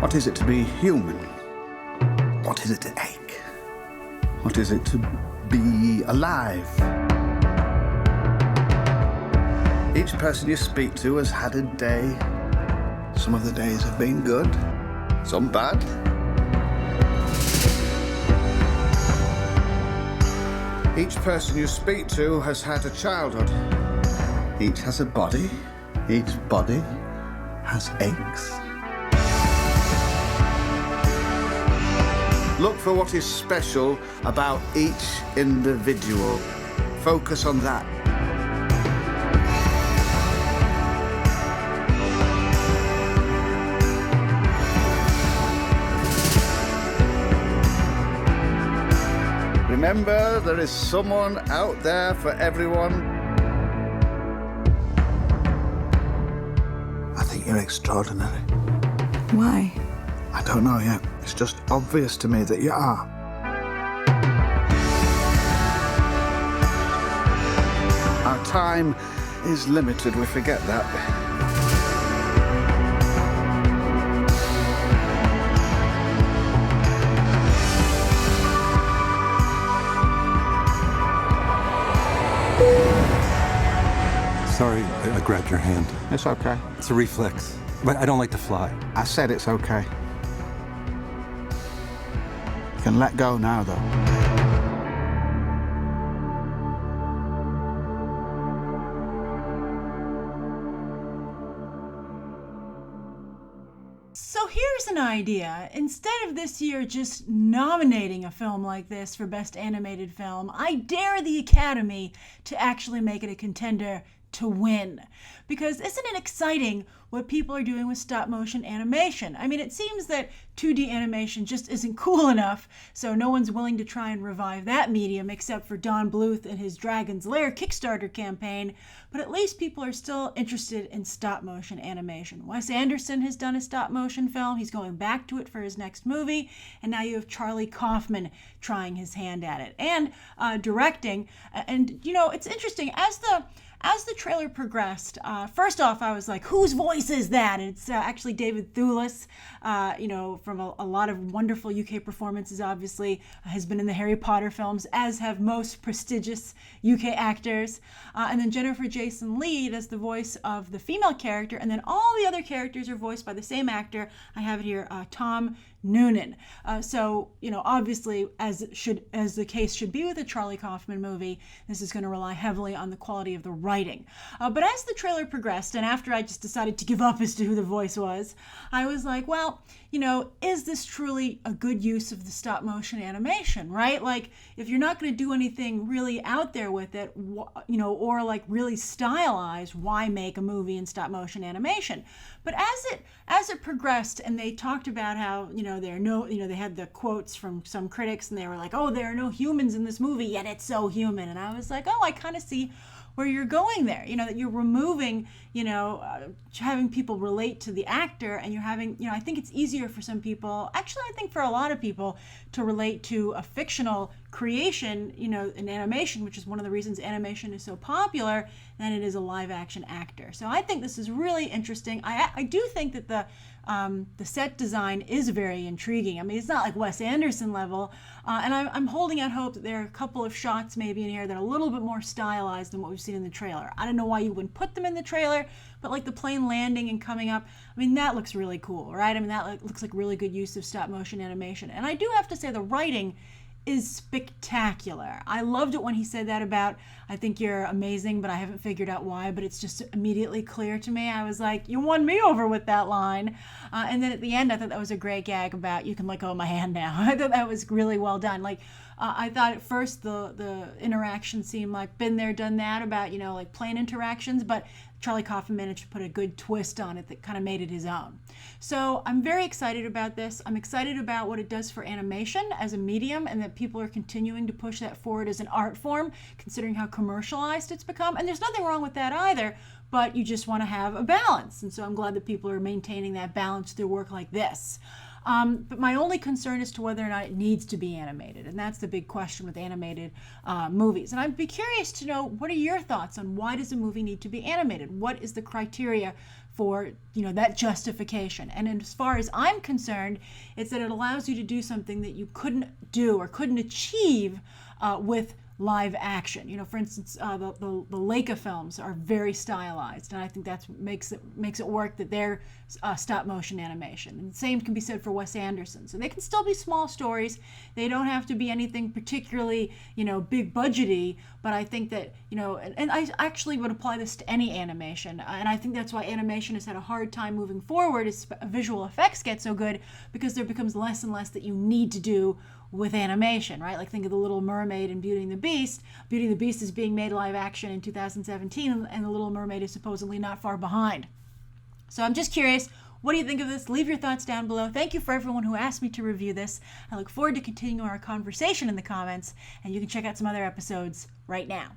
What is it to be human? What is it to ache? What is it to be alive? Each person you speak to has had a day. Some of the days have been good, some bad. Each person you speak to has had a childhood. Each has a body. Each body has aches. Look for what is special about each individual. Focus on that. Remember, there is someone out there for everyone. I think you're extraordinary. Why? I don't know yet. It's just obvious to me that you are. Our time is limited, we forget that. Sorry, I grabbed your hand. It's okay. It's a reflex. But I don't like to fly. I said it's okay. You can let go now, though. So here's an idea. Instead of this year just nominating a film like this for Best Animated Film, I dare the Academy to actually make it a contender to win. Because isn't it exciting what people are doing with stop motion animation? I mean, it seems that 2D animation just isn't cool enough, so no one's willing to try and revive that medium except for Don Bluth and his Dragon's Lair Kickstarter campaign, but at least people are still interested in stop motion animation. Wes Anderson has done a stop motion film. He's going back to it for his next movie, and now you have Charlie Kaufman trying his hand at it and directing. And you know, it's interesting, as the trailer progressed, first off, I was like, whose voice is that? And it's actually David Thewlis, from a lot of wonderful UK performances, obviously, has been in the Harry Potter films, as have most prestigious UK actors. And then Jennifer Jason Leigh does the voice of the female character, and then all the other characters are voiced by the same actor. I have it here, Tom Noonan. So, obviously, as the case should be with a Charlie Kaufman movie, this is going to rely heavily on the quality of the writing. But as the trailer progressed, and after I just decided to give up as to who the voice was, I was like, well, is this truly a good use of the stop motion animation, right? Like, if you're not going to do anything really out there with it, or like really stylized, why make a movie in stop motion animation? But as it progressed, and they talked about how, they had the quotes from some critics, and they were like, oh, there are no humans in this movie, yet it's so human. And I was like, oh, I kind of see where you're going there, that you're removing, having people relate to the actor, and you're having, I think it's easier for some people, actually I think for a lot of people, to relate to a fictional creation, in animation, which is one of the reasons animation is so popular, than it is a live action actor. So I think this is really interesting. I do think that the set design is very intriguing. I mean, it's not like Wes Anderson level, and I'm holding out hope that there are a couple of shots maybe in here that are a little bit more stylized than what we've seen in the trailer. I don't know why you wouldn't put them in the trailer, but like the plane landing and coming up, I mean, that looks really cool, right? I mean, that looks like really good use of stop motion animation. And I do have to say the writing is spectacular. I loved it when he said that about, I think you're amazing, but I haven't figured out why, but it's just immediately clear to me. I was like, you won me over with that line. And then at the end, I thought that was a great gag about, you can let go of my hand now. I thought that was really well done. Like, I thought at first the interaction seemed like been there, done that about, like plane interactions, but Charlie Kaufman managed to put a good twist on it that kind of made it his own. So I'm very excited about this. I'm excited about what it does for animation as a medium, and that people are continuing to push that forward as an art form, considering how commercialized it's become. And there's nothing wrong with that either, but you just want to have a balance. And so I'm glad that people are maintaining that balance through work like this. But my only concern is to whether or not it needs to be animated, and that's the big question with animated movies. And I'd be curious to know, what are your thoughts on why does a movie need to be animated? What is the criteria for that justification? And as far as I'm concerned, it's that it allows you to do something that you couldn't do or couldn't achieve with live action. For instance, the Leica films are very stylized, and I think that's what makes it work, that they're stop motion animation. And the same can be said for Wes Anderson. So they can still be small stories. They don't have to be anything particularly, big budgety, but I think that, and I actually would apply this to any animation. And I think that's why animation has had a hard time moving forward as visual effects get so good, because there becomes less and less that you need to do with animation, right? Like, think of The Little Mermaid and Beauty and the Beast. Beauty and the Beast is being made live action in 2017, and The Little Mermaid is supposedly not far behind. So I'm just curious, what do you think of this? Leave your thoughts down below. Thank you for everyone who asked me to review this. I look forward to continuing our conversation in the comments, and you can check out some other episodes right now.